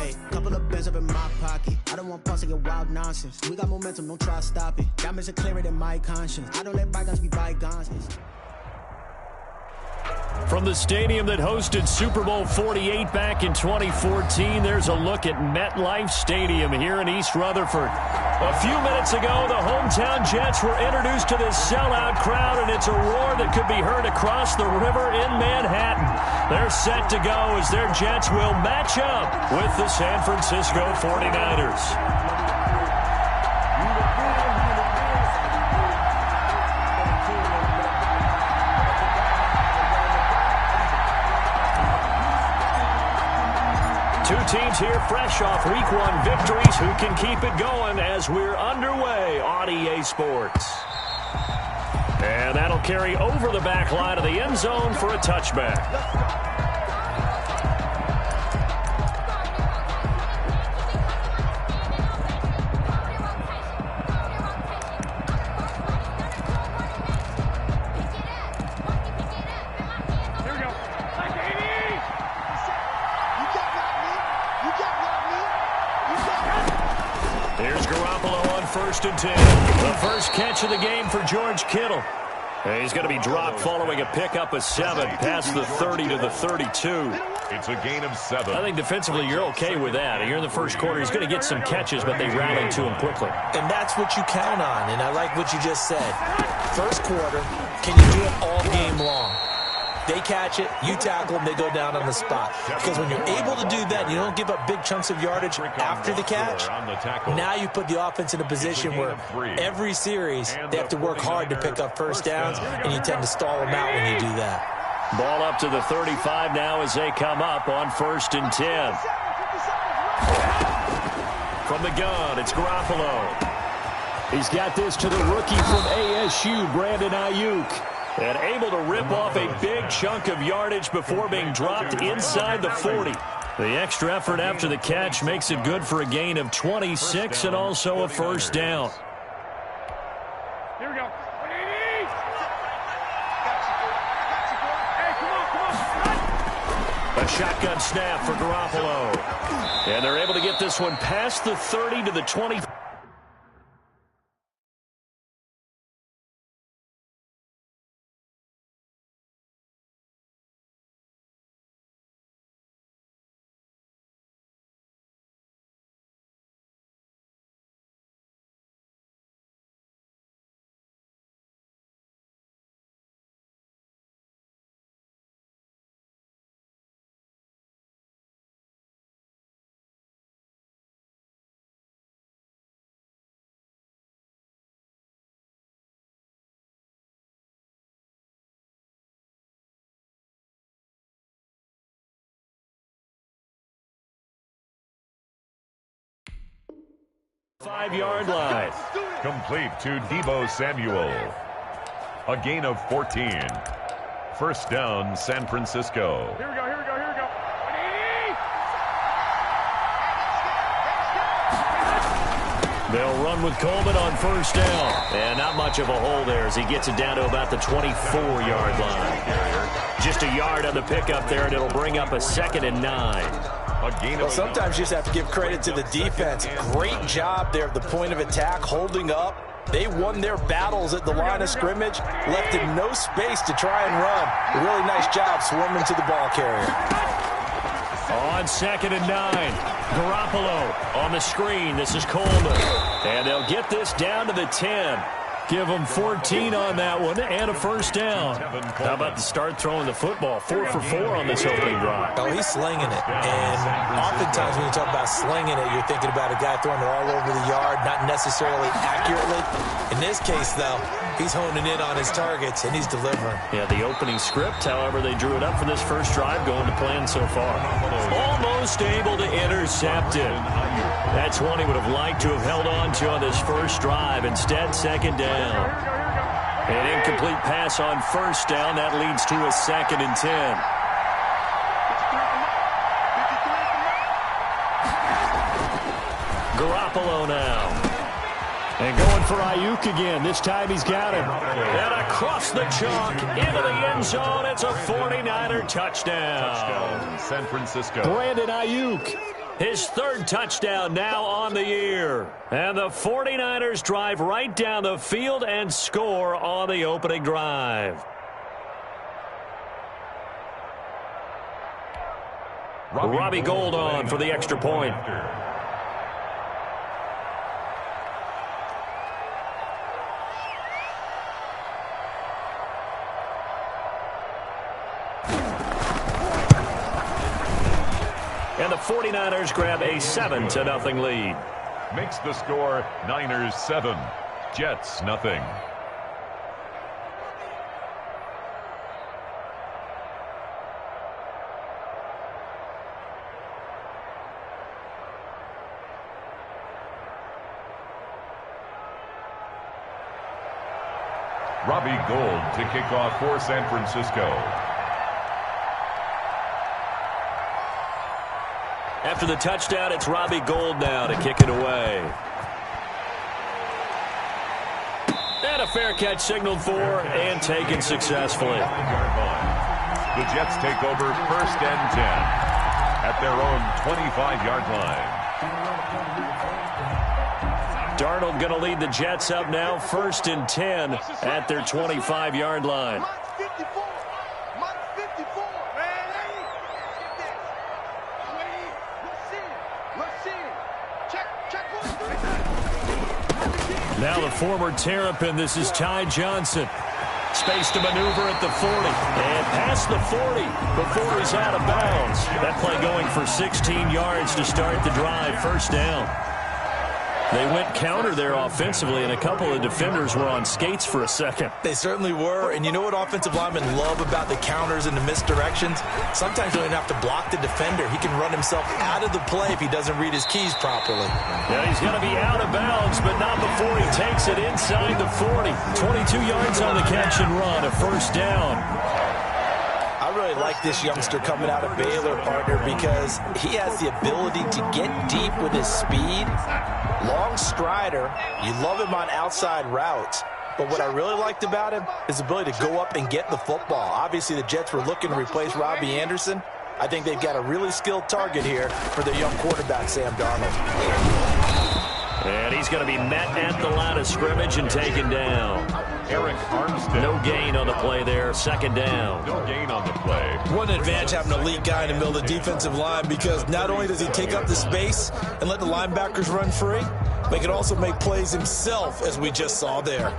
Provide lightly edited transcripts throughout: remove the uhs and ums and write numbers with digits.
Hey, couple of bands up in my pocket. I don't want pause to get wild nonsense. We got momentum, don't try to stop it. Diamonds are clearer than my conscience. I don't let bygones be bygones. From the stadium that hosted Super Bowl 48 back in 2014, there's a look at MetLife Stadium here in East Rutherford. A few minutes ago, the hometown Jets were introduced to this sellout crowd, and it's a roar that could be heard across the river in Manhattan. They're set to go as their Jets will match up with the San Francisco 49ers. Two teams here fresh off Week 1 victories who can keep it going as we're underway on EA Sports. And that'll carry over the back line of the end zone for a touchback. First and 10. The first catch of the game for George Kittle. He's going to be dropped following a pickup of 7 past the 30 to the 32. It's a gain of 7. I think defensively you're okay with that. Here in the first quarter, he's going to get some catches, but they rallied to him quickly. And that's what you count on, and I like what you just said. First quarter, can you do it all game long? They catch it, you tackle them, they go down on the spot. Because when you're able to do that, you don't give up big chunks of yardage after the catch. Now you put the offense in a position where every series they have to work hard to pick up first downs, and you tend to stall them out when you do that. Ball up to the 35 now as they come up on 1st and 10. From the gun, it's Garoppolo. He's got this to the rookie from ASU, Brandon Ayuk. And able to rip off a big chunk of yardage before being dropped inside the 40. The extra effort after the catch makes it good for a gain of 26 and also a first down. Here we go. A shotgun snap for Garoppolo. And they're able to get this one past the 30 to the 20. Five-yard line. Complete to Deebo Samuel. A gain of 14. First down, San Francisco. Here we go. They'll run with Coleman on first down. And not much of a hole there as he gets it down to about the 24-yard line. Just a yard on the pickup there, and it'll bring up a 2nd and 9. Well, sometimes you just have to give credit to the defense. Great job there at the point of attack, holding up. They won their battles at the line of scrimmage, left him no space to try and run. A really nice job swarming to the ball carrier. On 2nd and 9, Garoppolo on the screen. This is Coleman. And they'll get this down to the 10. Give them 14 on that one and a first down. How about the start throwing the football? 4 for 4 on this opening drive. Oh, he's slinging it. And oftentimes when you talk about slinging it, you're thinking about a guy throwing it all over the yard, not necessarily accurately. In this case, though, he's honing in on his targets, and he's delivering. Yeah, the opening script, however, they drew it up for this first drive, going to plan so far. Almost able to intercept it. That's one he would have liked to have held on to on this first drive. Instead, 2nd down. An incomplete pass on first down. That leads to a 2nd and 10. Garoppolo now. And going for Ayuk again. This time he's got him. And across the chalk into the end zone. It's a 49er touchdown. San Francisco. Brandon Ayuk. His third touchdown now on the year. And the 49ers drive right down the field and score on the opening drive. Robbie Gould on for the extra point. And the 49ers grab a 7-0 lead. Makes the score Niners 7, Jets nothing. Robbie Gould to kick off for San Francisco. After the touchdown, it's Robbie Gould now to kick it away. And a fair catch signaled for and taken successfully. The Jets take over 1st and 10 at their own 25-yard line. Darnold going to lead the Jets up now, 1st and 10 at their 25-yard line. Now the former Terrapin, this is Ty Johnson. Space to maneuver at the 40. And past the 40 before he's out of bounds. That play going for 16 yards to start the drive, 1st down. They went counter there offensively, and a couple of defenders were on skates for a second. They certainly were, and you know what offensive linemen love about the counters and the misdirections? Sometimes you don't even have to block the defender. He can run himself out of the play if he doesn't read his keys properly. Yeah, he's going to be out of bounds, but not before he takes it inside the 40. 22 yards on the catch and run, a 1st down. I really like this youngster coming out of Baylor, partner, because he has the ability to get deep with his speed. Long strider. You love him on outside routes. But what I really liked about him is the ability to go up and get the football. Obviously, the Jets were looking to replace Robbie Anderson. I think they've got a really skilled target here for their young quarterback, Sam Darnold. And he's going to be met at the line of scrimmage and taken down. Eric Armstead. No gain on the play there, 2nd down. No gain on the play. What an advantage having an elite guy in the middle of the defensive line, because not only does he take up the space and let the linebackers run free, but he can also make plays himself, as we just saw there.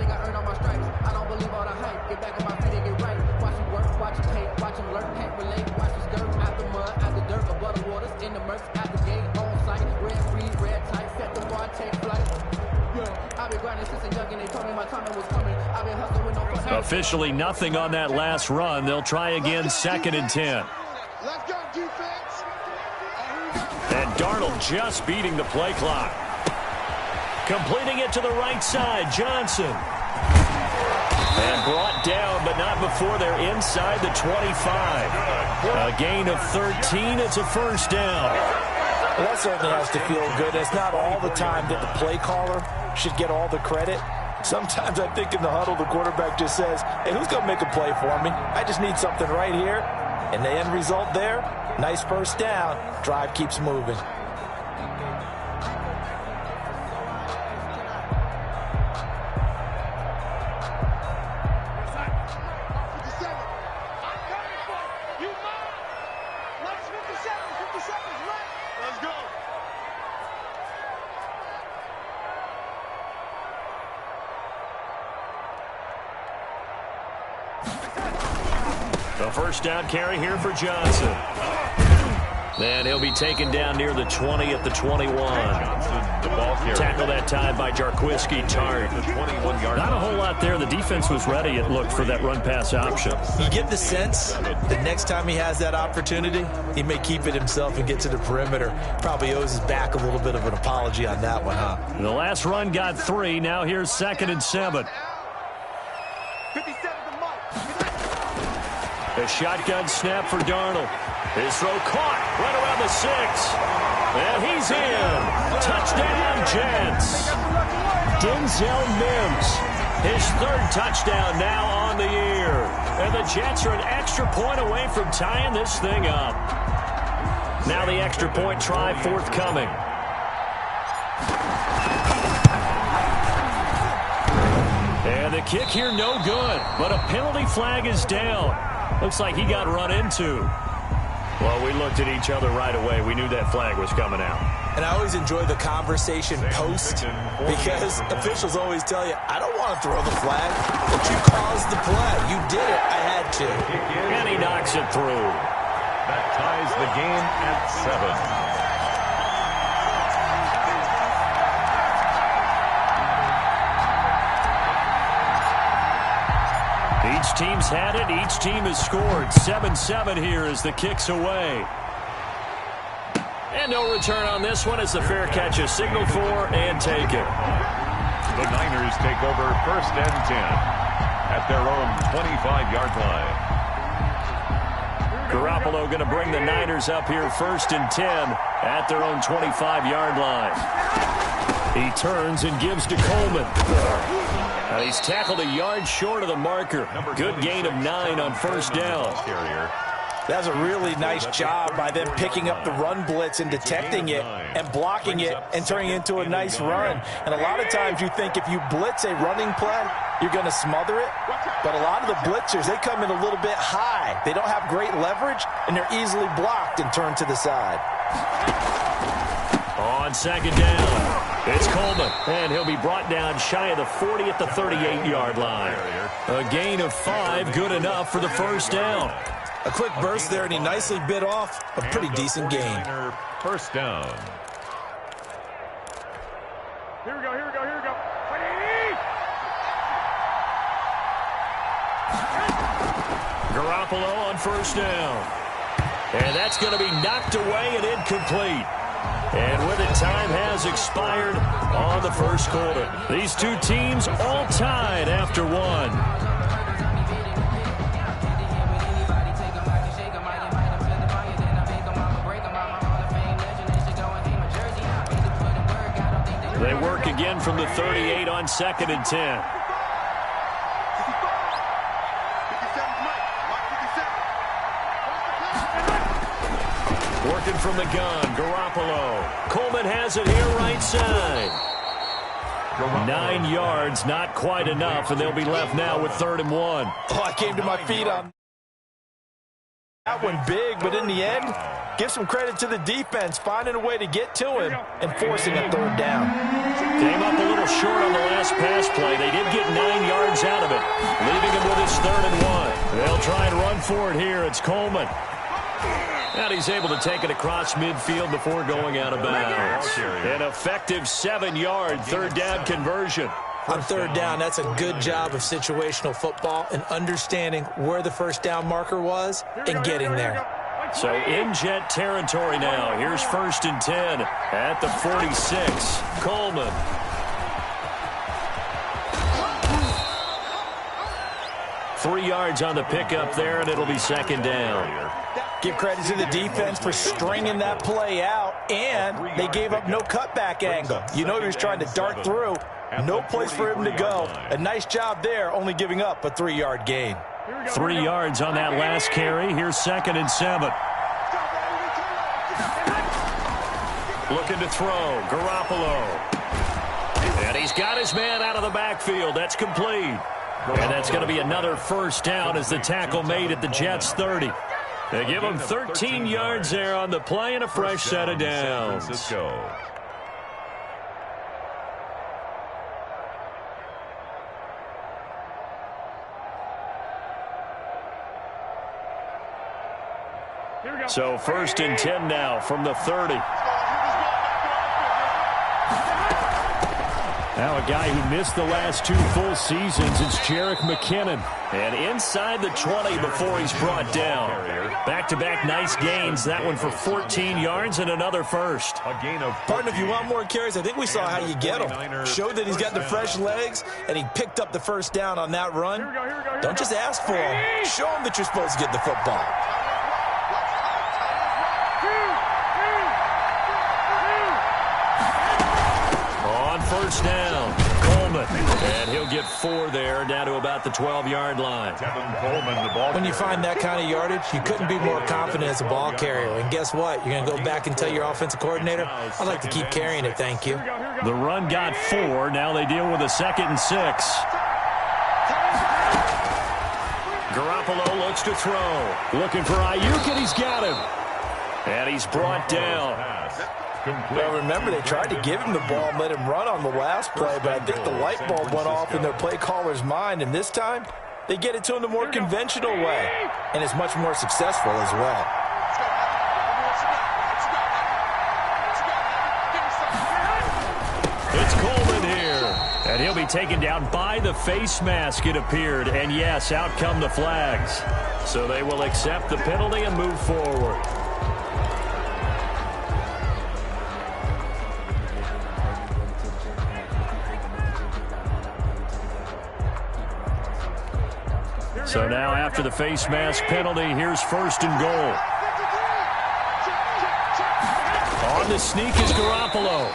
Officially nothing on that last run. They'll try again, 2nd and 10. Let's go, defense. And Darnold just beating the play clock. Completing it to the right side, Johnson. And brought down, but not before they're inside the 25. A gain of 13. It's a 1st down. Well, that certainly has to feel good. It's not all the time that the play caller should get all the credit. Sometimes I think in the huddle, the quarterback just says, hey, who's going to make a play for me? I just need something right here. And the end result there, nice 1st down. Drive keeps moving. The 1st down carry here for Johnson. And he'll be taken down near the 20 at the 21. The ball carrier. Tackle that time by Jarquiski Tart. Not a whole lot there. The defense was ready, it looked, for that run-pass option. You get the sense that next time he has that opportunity, he may keep it himself and get to the perimeter. Probably owes his back a little bit of an apology on that one, huh? The last run got 3. Now here's 2nd and 7. A shotgun snap for Darnold. His throw caught right around the 6. And he's in. Touchdown, Jets. Denzel Mims. His 3rd touchdown now on the year. And the Jets are an extra point away from tying this thing up. Now the extra point try forthcoming. And the kick here no good, but a penalty flag is down. Looks like he got run into. Well, we looked at each other right away. We knew that flag was coming out. And I always enjoy the conversation post because officials always tell you, I don't want to throw the flag, but you caused the play. You did it. I had to. And he knocks it through. That ties the game at 7. Each team's had it. Each team has scored. 7-7 here as the kick's away. And no return on this one as the fair catch is signaled for and taken. The Niners take over 1st and 10 at their own 25-yard line. Garoppolo going to bring the Niners up here 1st and 10 at their own 25-yard line. He turns and gives to Coleman. Now he's tackled a yard short of the marker. Good gain of 9 on 1st down. That's a really nice job by them picking up the run blitz and detecting it and blocking it and turning it into a nice run. And a lot of times you think if you blitz a running play, you're going to smother it. But a lot of the blitzers, they come in a little bit high. They don't have great leverage, and they're easily blocked and turned to the side. On 2nd down, it's Coleman, and he'll be brought down shy of the 40 at the 38-yard line. A gain of 5, good enough for the 1st down. A quick burst there, and he nicely bit off a pretty decent gain. 1st down. Here we go, here we go, here we go. Garoppolo on 1st down. And that's going to be knocked away and incomplete. And with it, time has expired on the 1st quarter. These two teams all tied after 1. They work again from the 38 on 2nd and 10. Working from the gun, Garoppolo. Coleman has it here right side. 9 yards, not quite enough, and they'll be left now with 3rd and 1. Oh, I came to my feet on that one big, but in the end, give some credit to the defense, finding a way to get to him and forcing a 3rd down. Came up a little short on the last pass play. They did get 9 yards out of it, leaving him with his 3rd and 1. They'll try and run for it here. It's Coleman. And he's able to take it across midfield before going out of bounds. An effective 7-yard 3rd down conversion. On 3rd down, that's a good job of situational football and understanding where the 1st down marker was and getting there. So in jet territory now. Here's 1st and 10 at the 46. Coleman. Three yards on the pickup there, and it'll be 2nd down. Give credit to the defense for stringing that play out, and they gave up no cutback angle. You know he was trying to dart through. No place for him to go. A nice job there, only giving up a 3-yard gain. 3 yards on that last carry. Here's 2nd and 7. Looking to throw. Garoppolo. And he's got his man out of the backfield. That's complete. And that's going to be another 1st down as the tackle made at the Jets' 30. They give him 13 yards there on the play and a fresh set of downs. So 1st and 10 now from the 30. Now a guy who missed the last 2 full seasons, it's Jerick McKinnon. And inside the 20 before he's brought down. Back-to-back nice gains. That one for 14 yards and another 1st. Partner, if you want more carries, I think we saw how you get him. Showed that he's got the fresh legs, and he picked up the 1st down on that run. Don't just ask for him. Show him that you're supposed to get the football. On 1st down, Coleman. And he'll get 4 there, down to about the 12-yard line. When you find that kind of yardage, you couldn't be more confident as a ball carrier. And guess what? You're going to go back and tell your offensive coordinator, I'd like to keep carrying it, thank you. The run got 4. Now they deal with a 2nd and 6. Garoppolo looks to throw. Looking for Ayuk, and he's got him. And he's brought down. Well, remember, they tried to give him the ball and let him run on the last play, but I think the light bulb went off in their play caller's mind, and this time they get it to him the more conventional way, and it's much more successful as well. It's Coleman here, and he'll be taken down by the face mask, it appeared, and yes, out come the flags. So they will accept the penalty and move forward. So now after the face mask penalty, here's 1st and goal. On the sneak is Garoppolo.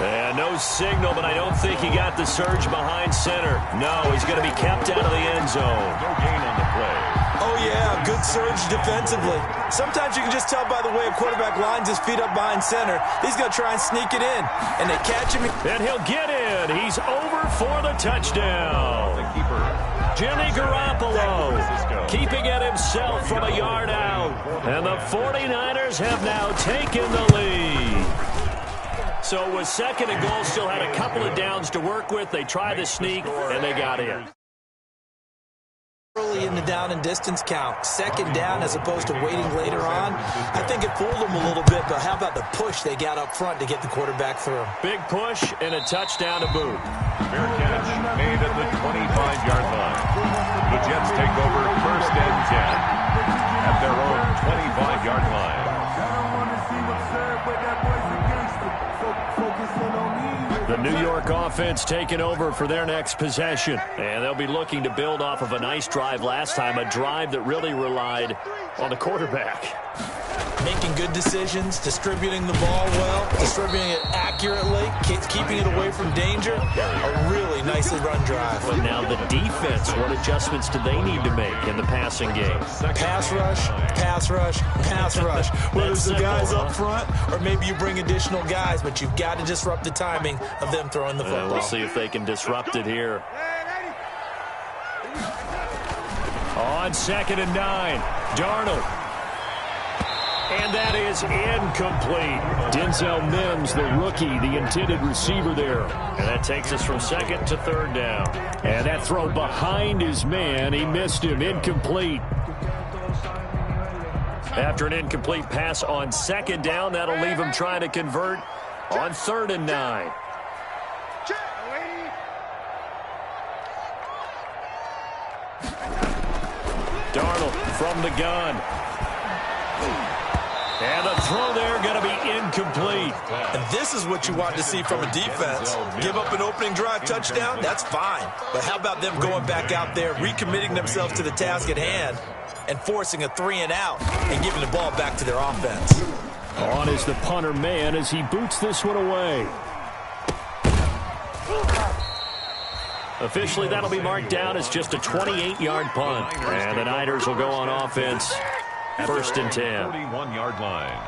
And no signal, but I don't think he got the surge behind center. No, he's going to be kept out of the end zone. No gain on the play. Oh, yeah, good surge defensively. Sometimes you can just tell by the way a quarterback lines his feet up behind center. He's going to try and sneak it in, and they catch him. And he'll get in. He's over for the touchdown. The keeper. Jimmy Garoppolo keeping it himself from a yard out. And the 49ers have now taken the lead. So it was 2nd and goal, still had a couple of downs to work with. They tried to sneak, and they got in. Early in the down and distance count, 2nd down as opposed to waiting later on. I think it fooled them a little bit, but how about the push they got up front to get the quarterback through? Big push and a touchdown to boot. Fair catch made at the 25-yard line. The Jets take over 1st and 10 at their own 25-yard line. The New York offense taking over for their next possession. And they'll be looking to build off of a nice drive last time, a drive that really relied on the quarterback. Making good decisions, distributing the ball well, distributing it accurately, keeping it away from danger. A really nicely run drive. But now the defense, what adjustments do they need to make in the passing game? Pass rush, pass rush, pass rush. Whether it's the guys up front or maybe you bring additional guys, but you've got to disrupt the timing of them throwing the football. We'll see if they can disrupt it here. On 2nd and 9, Darnold. And that is incomplete. Denzel Mims, the rookie, the intended receiver there. And that takes us from 2nd to 3rd down. And that throw behind his man, he missed him, incomplete. After an incomplete pass on 2nd down, that'll leave him trying to convert on 3rd and 9. Darnold from the gun. And the throw there going to be incomplete. And this is what you want to see from a defense. Give up an opening drive touchdown, that's fine. But how about them going back out there, recommitting themselves to the task at hand, and forcing a 3-and-out and giving the ball back to their offense. On is the punter man as he boots this one away. Officially, that'll be marked down as just a 28-yard punt. And the Niners will go on offense. 1st and 10. 41-yard line.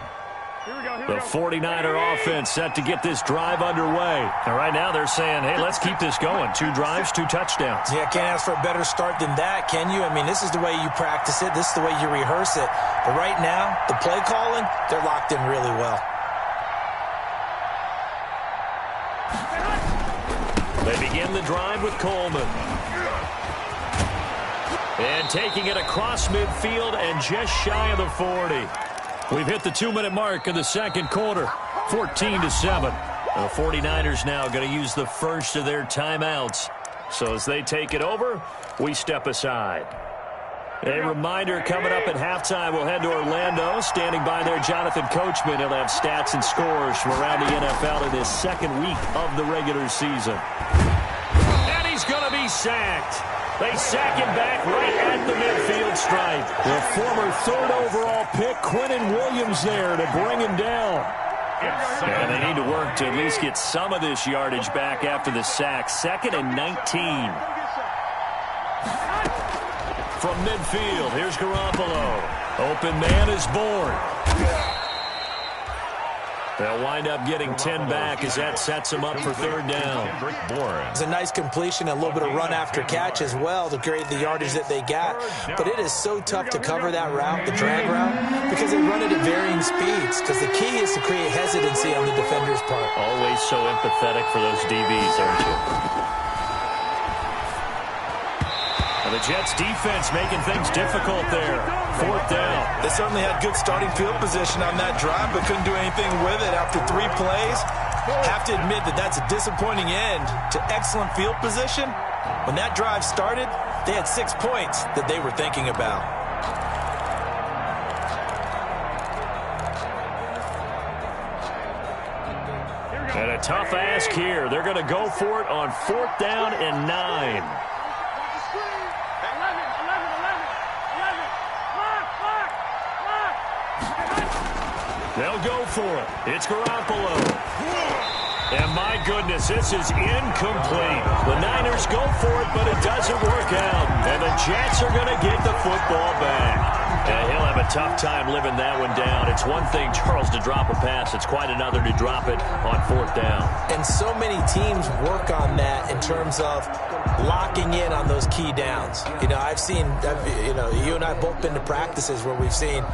The 49er offense set to get this drive underway. And right now they're saying, hey, let's keep this going. 2 drives, 2 touchdowns. Yeah, can't ask for a better start than that, can you? I mean, this is the way you practice it. This is the way you rehearse it. But right now, the play calling, they're locked in really well. They begin the drive with Coleman. And taking it across midfield and just shy of the 40. We've hit the 2-minute mark in the 2nd quarter. 14-7. The 49ers now going to use the first of their timeouts. So as they take it over, we step aside. A reminder coming up at halftime, we'll head to Orlando. Standing by there, Jonathan Coachman. He'll have stats and scores from around the NFL in this 2nd week of the regular season. And he's going to be sacked. They sack him back right at the midfield stripe. The former 3rd overall pick, Quinnen Williams, there to bring him down. And they need to work to at least get some of this yardage back after the sack. 2nd and 19. From midfield, here's Garoppolo. Open man is born. They'll wind up getting 10 back as that sets them up for 3rd down. It's a nice completion, a little bit of run after catch as well to create the yardage that they got. But it is so tough to cover that route, the drag route, because they run it at varying speeds. Because the key is to create hesitancy on the defender's part. Always so empathetic for those DBs, aren't you? And the Jets defense making things difficult there. 4th down. They certainly had good starting field position on that drive, but couldn't do anything with it after 3 plays. Have to admit that that's a disappointing end to excellent field position. When that drive started, they had 6 points that they were thinking about. And a tough ask here. They're going to go for it on 4th down and 9. They'll go for it. It's Garoppolo. And my goodness, this is incomplete. The Niners go for it, but it doesn't work out. And the Jets are going to get the football back. And he'll have a tough time living that one down. It's one thing, Charles, to drop a pass. It's quite another to drop it on 4th down. And so many teams work on that in terms of locking in on those key downs. You know, you and I have both been to practices where we've seen,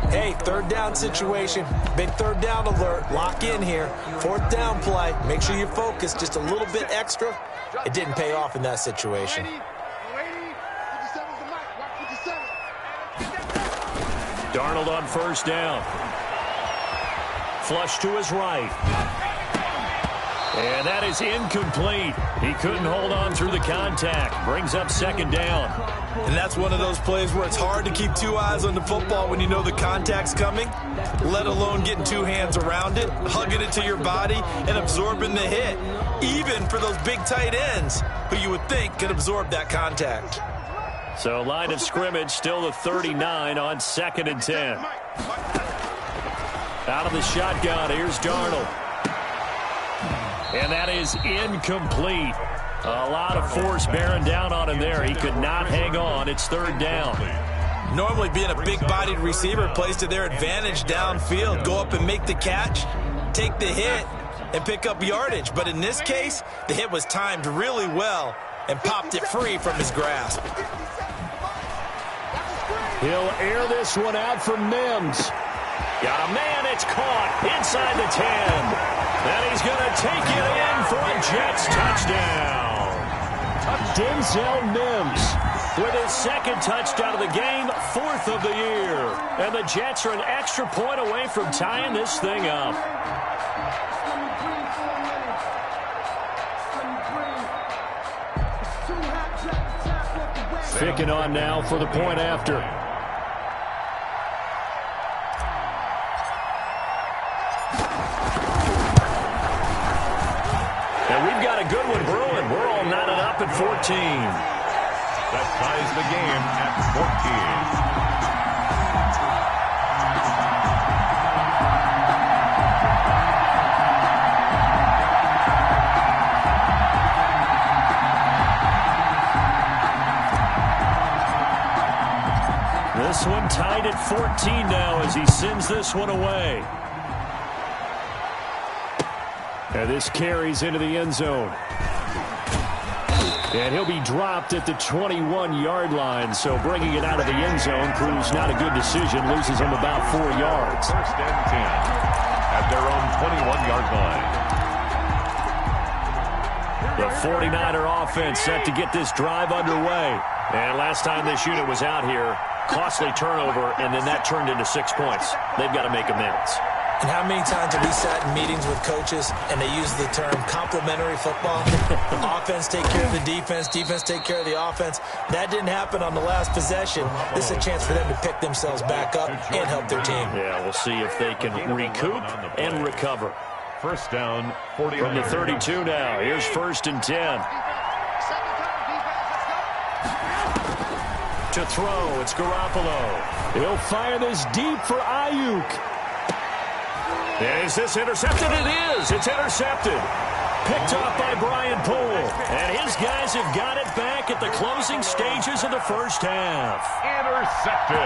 hey, 3rd down situation, big 3rd down alert, lock in here, 4th down play, make sure you focus just a little bit extra. It didn't pay off in that situation. Darnold on 1st down. Flush to his right. And that is incomplete. He couldn't hold on through the contact. Brings up 2nd down. And that's one of those plays where it's hard to keep 2 eyes on the football when you know the contact's coming, let alone getting 2 hands around it, hugging it to your body, and absorbing the hit, even for those big tight ends who you would think could absorb that contact. So line of scrimmage still the 39 on 2nd and 10. Out of the shotgun, here's Darnold. And that is incomplete. A lot of force bearing down on him there. He could not hang on. It's 3rd down. Normally being a big-bodied receiver plays to their advantage downfield. Go up and make the catch, take the hit, and pick up yardage. But in this case, the hit was timed really well and popped it free from his grasp. He'll air this one out from Mims. Got a man, it's caught inside the 10. And he's going to take it in for a Jets touchdown. Denzel Mims with his 2nd touchdown of the game, 4th of the year. And the Jets are an extra point away from tying this thing up. Picking on now for the point after. And we've got a good one brewing. We're all knotted up at 14. That ties the game at 14. This one tied at 14 now as he sends this one away. And this carries into the end zone. And he'll be dropped at the 21-yard line. So bringing it out of the end zone proves not a good decision. Loses him about 4 yards. 1st and 10 at their own 21-yard line. The 49er offense set to get this drive underway. And last time this unit was out here, costly turnover, and then that turned into 6 points. They've got to make amends. And how many times have we sat in meetings with coaches and they use the term complementary football? Offense take care of the defense, defense take care of the offense. That didn't happen on the last possession. This is a chance for them to pick themselves back up and help their team. Yeah, we'll see if they can recoup and recover. 1st down, 49. From the 32 now, here's 1st and 10. To throw, it's Garoppolo. He'll fire this deep for Ayuk. Is this intercepted? It is. It's intercepted. Picked off by Brian Poole. And his guys have got it back at the closing stages of the first half. Intercepted.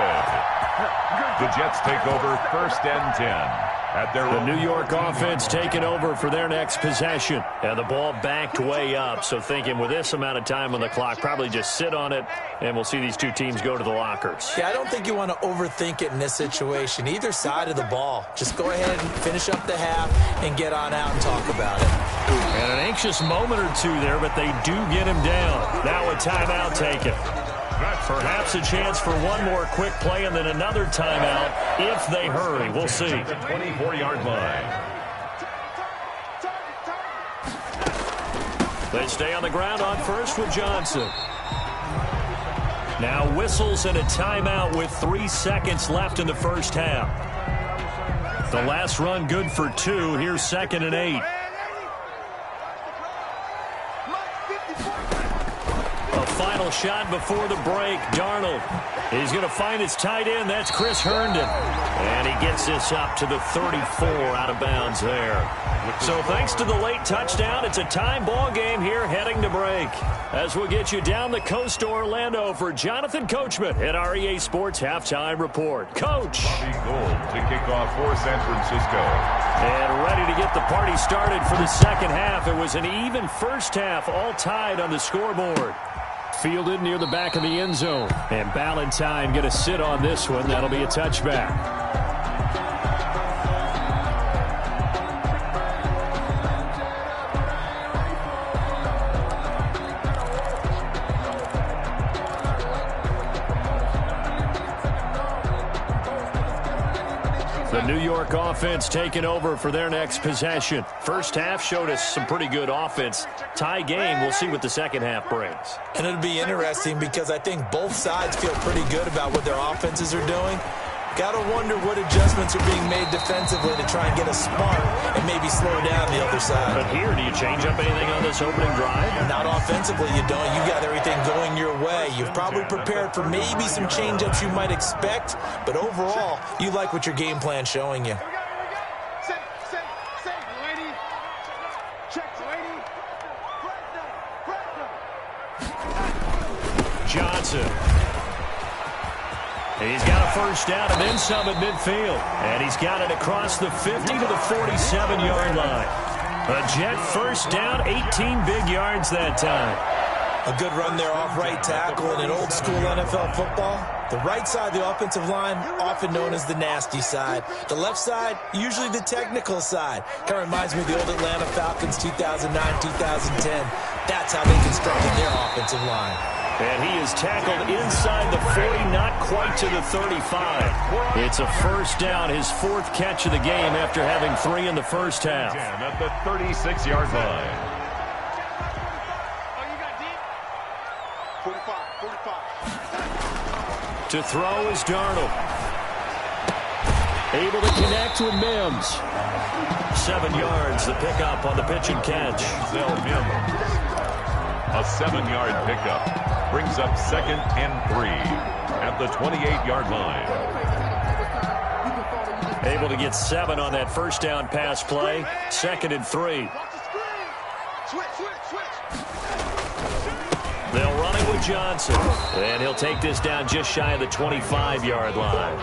The Jets take over 1st and 10. The New York offense taking over for their next possession. And the ball backed way up. So thinking with this amount of time on the clock, probably just sit on it, and we'll see these two teams go to the lockers. Yeah, I don't think you want to overthink it in this situation. Either side of the ball. Just go ahead and finish up the half and get on out and talk about it. And an anxious moment or two there, but they do get him down. Now a timeout taken. Perhaps a chance for one more quick play and then another timeout if they hurry. We'll see. 24-yard line. They stay on the ground on first with Johnson. Now whistles and a timeout with 3 seconds left in the first half. The last run good for 2. Here's 2nd and 8. Final shot before the break. Darnold. He's going to find his tight end. That's Chris Herndon. And he gets this up to the 34 out of bounds there. So thanks to the late touchdown, it's a time ball game here heading to break. As we'll get you down the coast to Orlando for Jonathan Coachman at our EA Sports Halftime Report. Coach. Bobby Gould to kick off for San Francisco. And ready to get the party started for the second half. It was an even first half, all tied on the scoreboard. Fielded near the back of the end zone. And Ballantyne going to sit on this one. That'll be a touchback. The New York offense taking over for their next possession. First half showed us some pretty good offense. Tie game, we'll see what the second half brings. And it'll be interesting because I think both sides feel pretty good about what their offenses are doing. Got to wonder what adjustments are being made defensively to try and get a spark and maybe slow down the other side. But here, do you change up anything on this opening drive? Not offensively, you don't. You got everything going your way. You've probably prepared for maybe some change-ups you might expect, but overall, you like what your game plan's showing you. Johnson. He's got a first down and then some at midfield. And he's got it across the 50 to the 47-yard line. A Jet first down, 18 big yards that time. A good run there off right tackle in an old-school NFL football. The right side of the offensive line, often known as the nasty side. The left side, usually the technical side. Kind of reminds me of the old Atlanta Falcons 2009-2010. That's how they constructed their offensive line. And he is tackled inside the 40, not quite to the 35. It's a first down, his 4th catch of the game after having 3 in the first half. At the 36-yard line. 45. To throw is Darnold. Able to connect with Mims. 7 yards, the pickup on the pitch and catch. A 7-yard pickup. Brings up 2nd and 3 at the 28-yard line. Able to get 7 on that first down pass play. 2nd and 3. They'll run it with Johnson. And he'll take this down just shy of the 25-yard line.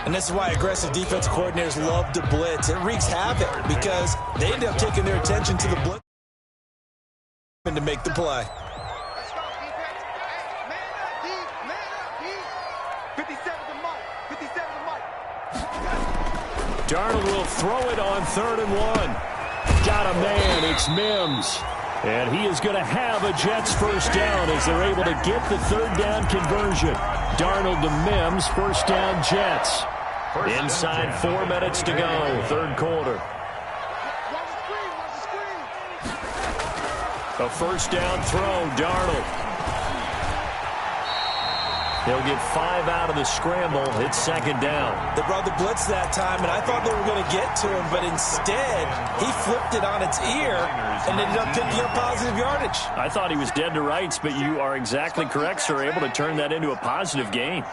And this is why aggressive defense coordinators love to blitz. It wreaks havoc because they end up taking their attention to the blitz to make the play. Darnold will throw it on 3rd and 1. Got a man. It's Mims. And he is going to have a Jets first down as they're able to get the 3rd down conversion. Darnold to Mims, first down Jets. Inside 4 minutes to go, 3rd quarter. A first down throw, Darnold. He'll get 5 out of the scramble. It's 2nd down. They brought the blitz that time, and I thought they were going to get to him, but instead, he flipped it on its ear and ended up picking up positive yardage. I thought he was dead to rights, but you are exactly correct, sir. Able to turn that into a positive gain.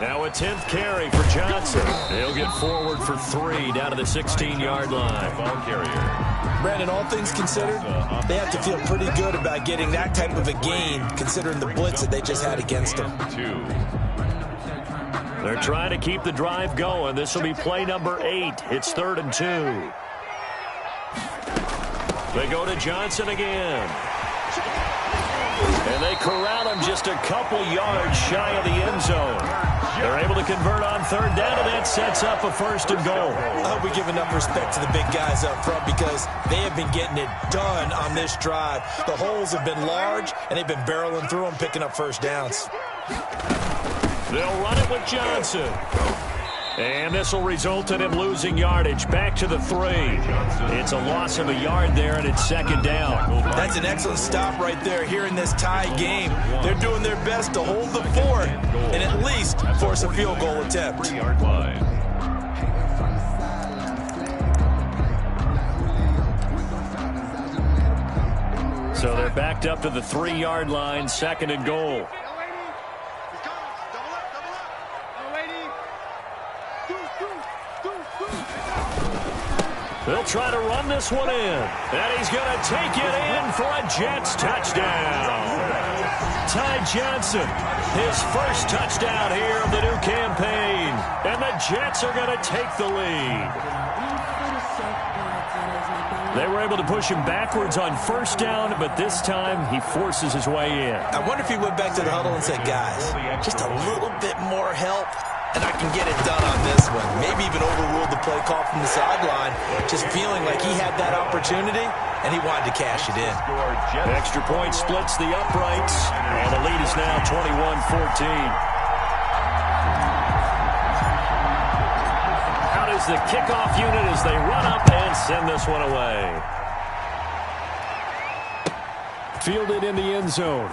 Now a 10th carry for Johnson. He'll get forward for 3 down to the 16-yard line. Ball carrier. Brandon, all things considered, they have to feel pretty good about getting that type of a gain, considering the blitz that they just had against them. 2. They're trying to keep the drive going. This will be play number 8. It's 3rd and 2. They go to Johnson again. And they corral him just a couple yards shy of the end zone. They're able to convert on 3rd down, and that sets up a 1st and goal. I hope we give enough respect to the big guys up front because they have been getting it done on this drive. The holes have been large, and they've been barreling through them, picking up 1st downs. They'll run it with Johnson. And this will result in him losing yardage. Back to the 3. It's a loss of a yard there, and it's 2nd down. That's an excellent stop right there here in this tie game. They're doing their best to hold the fort and at least force a field goal attempt. 3-yard line. So they're backed up to the 3-yard line, 2nd and goal. They'll try to run this one in. And he's going to take it in for a Jets touchdown. Ty Johnson, his first touchdown here of the new campaign. And the Jets are going to take the lead. They were able to push him backwards on 1st down, but this time he forces his way in. I wonder if he went back to the huddle and said, guys, just a little bit more help, and I can get it done on this one. Maybe even overruled the play call from the sideline, just feeling like he had that opportunity, and he wanted to cash it in. Extra point splits the uprights, and the lead is now 21-14. Out is the kickoff unit as they run up and send this one away. Fielded in the end zone.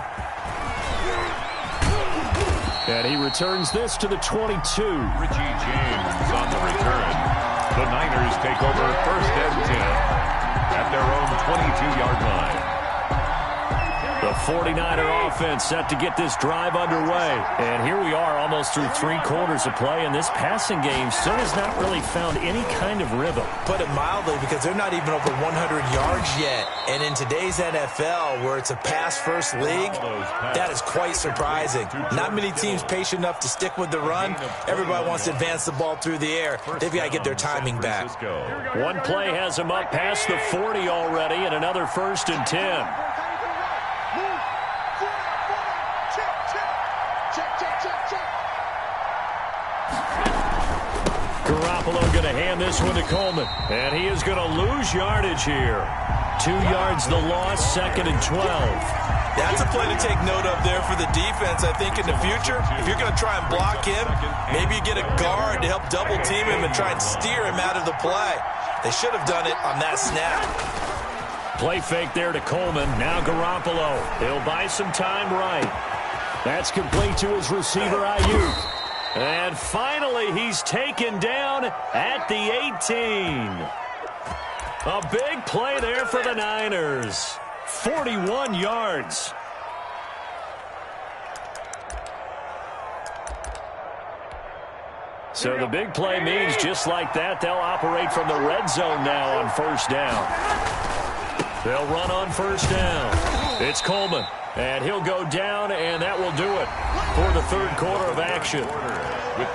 And he returns this to the 22. Richie James on the return. The Niners take over 1st and 10 at their own 22-yard line. The 49er offense set to get this drive underway. And here we are almost through 3 quarters of play, and this passing game still has not really found any kind of rhythm. Put it mildly, because they're not even over 100 yards yet. And in today's NFL, where it's a pass-first league, that is quite surprising. Not many teams patient enough to stick with the run. Everybody wants to advance the ball through the air. They've got to get their timing back. One play has them up past the 40 already, and another 1st and 10. Garoppolo going to hand this one to Coleman. And he is going to lose yardage here. 2 yards the loss, 2nd and 12. That's a play to take note of there for the defense, I think, in the future. If you're going to try and block him, maybe you get a guard to help double-team him and try and steer him out of the play. They should have done it on that snap. Play fake there to Coleman. Now Garoppolo. He'll buy some time right. That's complete to his receiver, Ayuk. And finally, he's taken down at the 18. A big play there for the Niners. 41 yards. So the big play means just like that, they'll operate from the red zone now on 1st down. They'll run on 1st down. It's Coleman. And he'll go down, and that will do it for the 3rd quarter of action.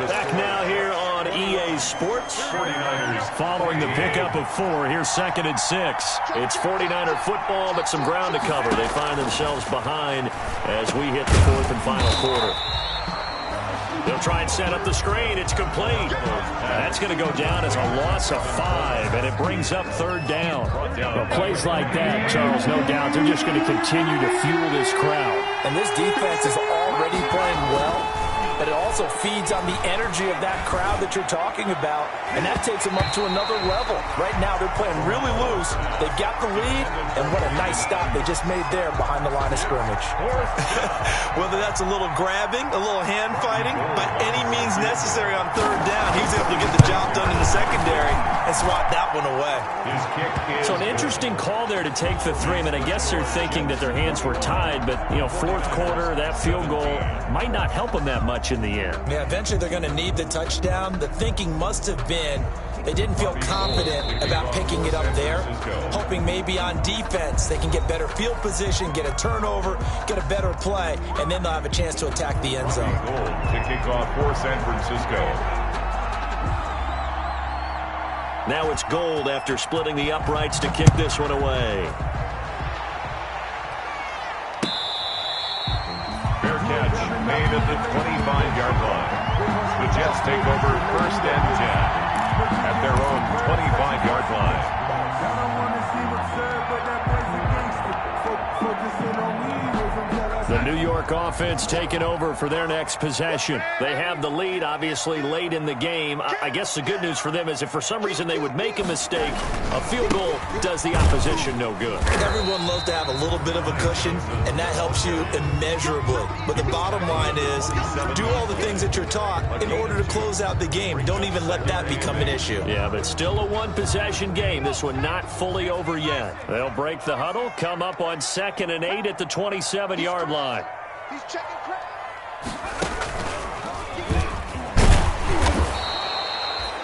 Back now here on EA Sports. Following the pickup of 4, here's 2nd and 6. It's 49er football, but some ground to cover. They find themselves behind as we hit the 4th and final quarter. They'll try and set up the screen. It's complete. That's going to go down as a loss of 5, and it brings up 3rd down. Well, plays like that, Charles, no doubt, they're just going to continue to fuel this crowd. And this defense is already playing well. but it also feeds on the energy of that crowd that you're talking about, and that takes them up to another level. Right now, they're playing really loose. They've got the lead, and what a nice stop they just made there behind the line of scrimmage. Whether that's a little grabbing, a little hand fighting, by any means necessary on third down, he was able to get the job done in the secondary and swat that one away. So an interesting call there to take the 3. I mean, I guess they're thinking that their hands were tied, but, you know, fourth quarter, that field goal might not help them that much in the end. Yeah, eventually they're going to need the touchdown. The thinking must have been they didn't feel confident about picking it up there, hoping maybe on defense they can get better field position, get a turnover, get a better play, and then they'll have a chance to attack the end zone. Goal to kick off for San Francisco. Now it's Gold after splitting the uprights to kick this one away. Fair catch made at the 25-yard line. The Jets take over first and 10 at their own 25-yard line. I don't want to seem absurd, but that plays against it. Focusing on me. The New York offense taking over for their next possession. They have the lead, obviously, late in the game. I guess the good news for them is if for some reason they would make a mistake, a field goal does the opposition no good. Everyone loves to have a little bit of a cushion, and that helps you immeasurably. But the bottom line is do all the things that you're taught in order to close out the game. Don't even let that become an issue. Yeah, but still a one-possession game. This one not fully over yet. They'll break the huddle, come up on 2nd and 8 at the 27-yard line. He's checking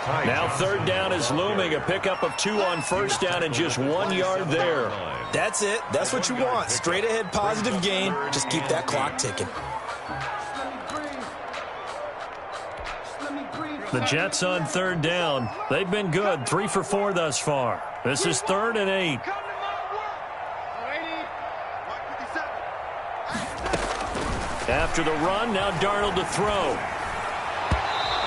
Now third down is looming. A pickup of 2 on first down and just 1 yard there. That's it. That's what you want. Straight ahead positive gain. Just keep that clock ticking. The Jets on third down. They've been good. 3 for 4 thus far. This is 3rd and 8. After the run, now Darnold to throw.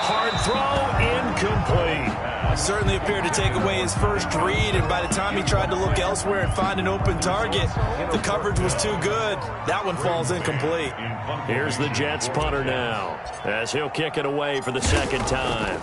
Hard throw, incomplete. Certainly appeared to take away his first read, and by the time he tried to look elsewhere and find an open target, the coverage was too good. That one falls incomplete. Here's the Jets punter now, as he'll kick it away for the second time.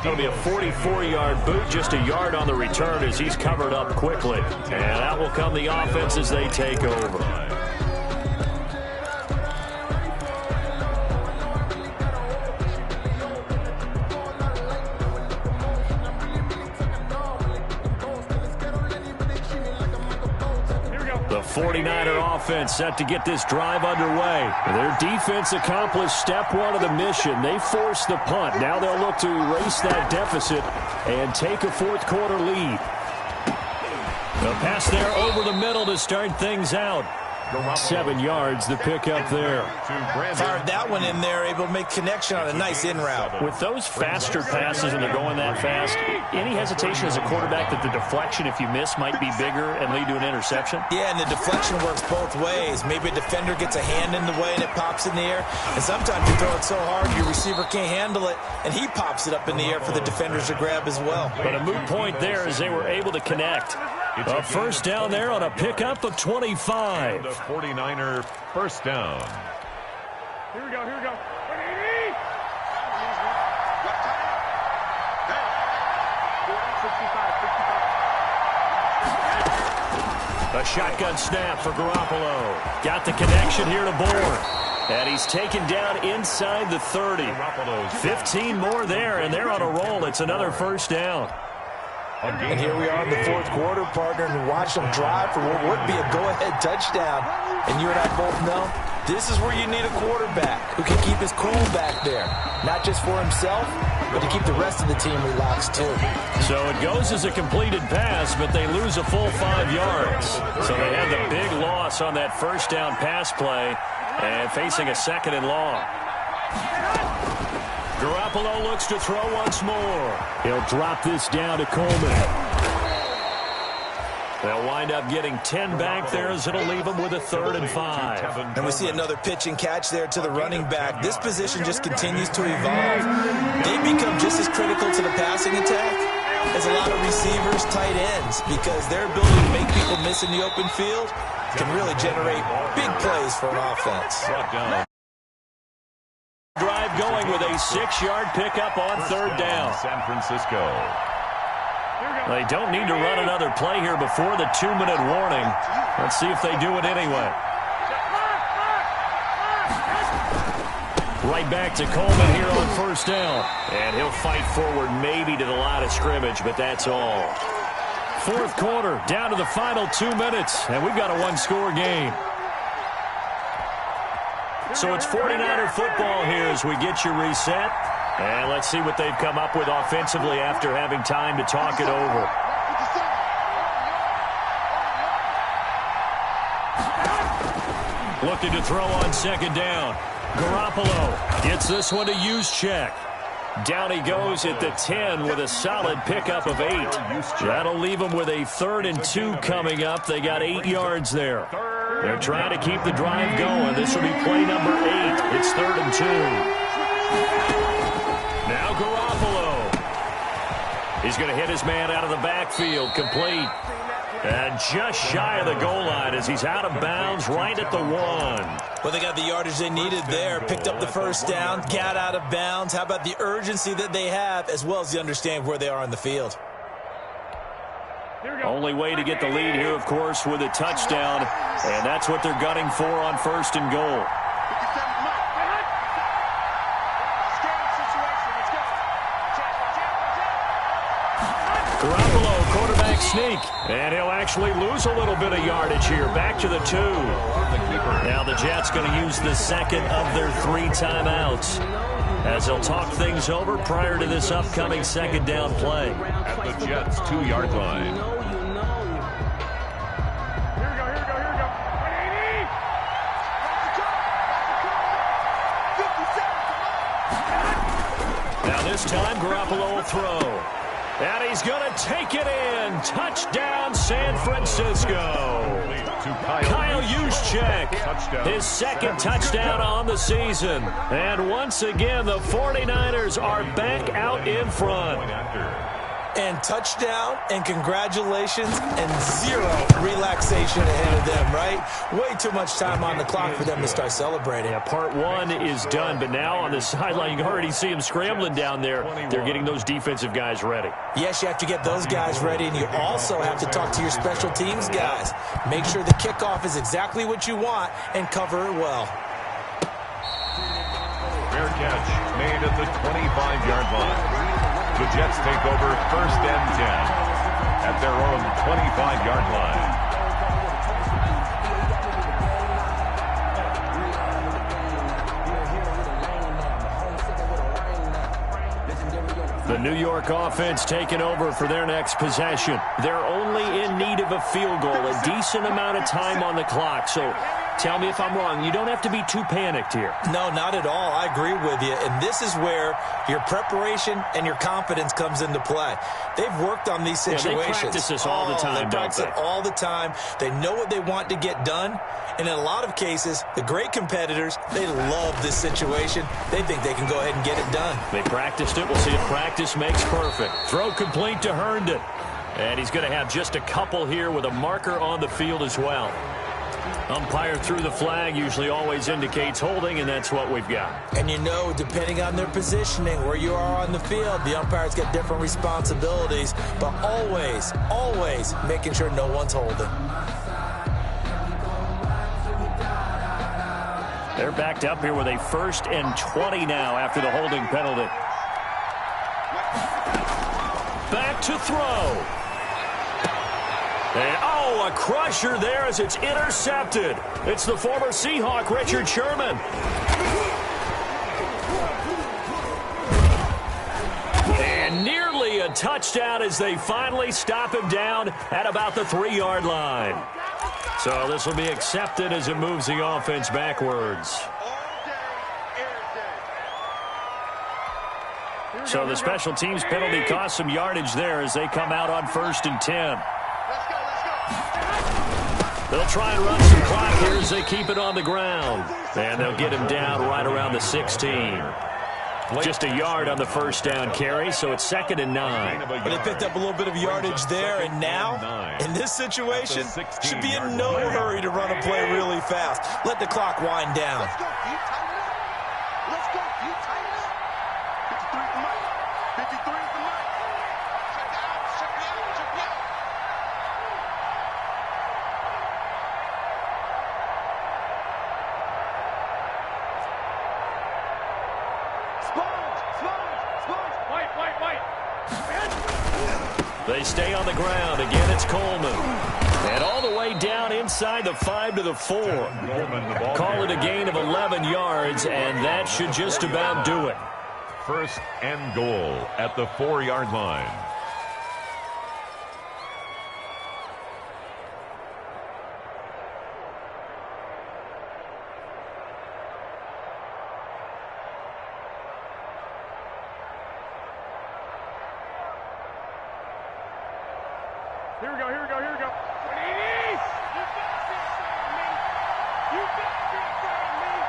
That'll be a 44-yard boot, just a yard on the return as he's covered up quickly. And that will come the offense as they take over. The 49er offense set to get this drive underway. Their defense accomplished step 1 of the mission. They forced the punt. Now they'll look to erase that deficit and take a fourth quarter lead. The pass there over the middle to start things out. 7 yards, the pickup there. Fired that one in there, able to make connection on a nice in route. With those faster passes and they're going that fast, any hesitation as a quarterback that the deflection, if you miss, might be bigger and lead to an interception? Yeah, and the deflection works both ways. Maybe a defender gets a hand in the way and it pops in the air. And sometimes you throw it so hard your receiver can't handle it, and he pops it up in the air for the defenders to grab as well. But a moot point there as they were able to connect. A first down there on a pickup of 25. The 49er first down. Here we go, here we go. A shotgun snap for Garoppolo. Got the connection here to Bourne. And he's taken down inside the 30. 15 more there, and they're on a roll. It's another first down. And here we are in the fourth quarter, partner, and watch them drive for what would be a go-ahead touchdown. And you and I both know this is where you need a quarterback who can keep his cool back there. Not just for himself, but to keep the rest of the team relaxed too. So it goes as a completed pass, but they lose a full 5 yards. So they had the big loss on that first down pass play and facing a 2nd and long. Garoppolo looks to throw once more. He'll drop this down to Coleman. They'll wind up getting 10 back there as it'll leave them with a 3rd and 5. And we see another pitch and catch there to the running back. This position just continues to evolve. They become just as critical to the passing attack as a lot of receivers, tight ends, because their ability to make people miss in the open field can really generate big plays for an offense. Drive going with a 6-yard pickup on third down. San Francisco. They don't need to run another play here before the 2-minute warning. Let's see if they do it anyway. Right back to Coleman here on first down. And he'll fight forward maybe to the line of scrimmage, but that's all. Fourth quarter, down to the final 2 minutes, and we've got a one-score game. So it's 49er football here as we get you reset. And let's see what they've come up with offensively after having time to talk it over. Looking to throw on second down. Garoppolo gets this one to Juszczyk. Down he goes at the 10 with a solid pickup of 8. That'll leave him with a 3rd and 2 coming up. They got 8 yards there. They're trying to keep the drive going. This will be play number 8. It's 3rd and 2. Now Garoppolo. He's going to hit his man out of the backfield. Complete. And just shy of the goal line as he's out of bounds right at the 1. Well, they got the yardage they needed there. Picked up the first down, got out of bounds. How about the urgency that they have as well as the understand where they are on the field? Only way to get the lead here, of course, with a touchdown. And that's what they're gunning for on 1st and goal. Garoppolo, quarterback sneak. And he'll actually lose a little bit of yardage here. Back to the 2. Now the Jets going to use the second of their 3 timeouts as they'll talk things over prior to this upcoming second down play. At the Jets' 2-yard line. Now this time Garoppolo will throw. And he's going to take it in. Touchdown, San Francisco. Kyle Juszczyk, his 2nd touchdown on the season. And once again, the 49ers are back out in front. And touchdown, and congratulations, and 0 relaxation ahead of them, right? Way too much time on the clock for them to start celebrating. Yeah, part 1 is done, but now on the sideline, you can already see them scrambling down there. They're getting those defensive guys ready. Yes, you have to get those guys ready, and you also have to talk to your special teams guys. Make sure the kickoff is exactly what you want and cover it well. Fair catch made at the 25-yard line. The Jets take over 1st and 10 at their own 25-yard line. The New York offense taking over for their next possession. They're only in need of a field goal, a decent amount of time on the clock. So tell me if I'm wrong. You don't have to be too panicked here. No, not at all. I agree with you. And this is where your preparation and your confidence comes into play. They've worked on these situations. Yeah, they practice this all the time, They practice it all the time. They know what they want to get done. And in a lot of cases, the great competitors, they love this situation. They think they can go ahead and get it done. They practiced it. We'll see if practice makes perfect. Throw complete to Herndon. And he's going to have just a couple here with a marker on the field as well. Umpire threw the flag, usually always indicates holding, and that's what we've got. And you know, depending on their positioning, where you are on the field, the umpire's got different responsibilities, but always, always making sure no one's holding. They're backed up here with a 1st and 20 now after the holding penalty. Back to throw. And, a crusher there as it's intercepted. It's the former Seahawk, Richard Sherman. And nearly a touchdown as they finally stop him down at about the 3-yard line. So this will be accepted as it moves the offense backwards. So the special teams penalty cost some yardage there as they come out on 1st and 10. They'll try and run some clock here as they keep it on the ground. And they'll get him down right around the 16. Just a yard on the first down carry, so it's 2nd and 9. But they picked up a little bit of yardage there, and now, in this situation, should be in no hurry to run a play really fast. Let the clock wind down. Let's go. You tighten up. Let's go. You tighten up. 53 is the mic. 53 is the mic. Check it out. Check it out. Check it out. They stay on the ground. Again, it's Coleman. And all the way down inside the 5 to the 4. Call it a gain of 11 yards, and that should just about do it. 1st and goal at the 4-yard line. Here we go. You got to be in front of me.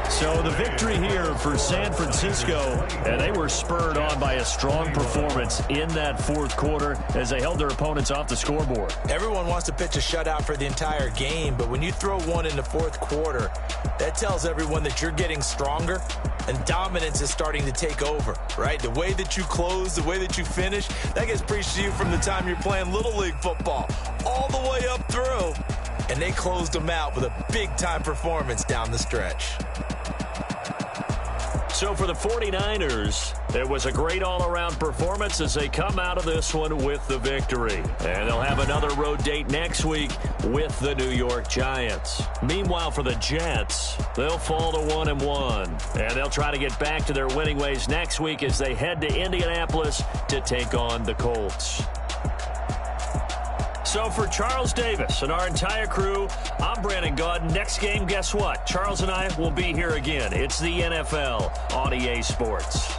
So the victory here for San Francisco, and they were spurred on by a strong performance in that 4th quarter as they held their opponents off the scoreboard. Everyone wants to pitch a shutout for the entire game, but when you throw one in the 4th quarter, that tells everyone that you're getting stronger and dominance is starting to take over, right? The way that you close, the way that you finish, that gets preached to you from the time you're playing Little League football all the way up through. And they closed them out with a big-time performance down the stretch. So for the 49ers, it was a great all-around performance as they come out of this one with the victory. And they'll have another road date next week with the New York Giants. Meanwhile, for the Jets, they'll fall to 1-1. And they'll try to get back to their winning ways next week as they head to Indianapolis to take on the Colts. So for Charles Davis and our entire crew, I'm Brandon Gaudin. Next game, guess what? Charles and I will be here again. It's the NFL on EA Sports.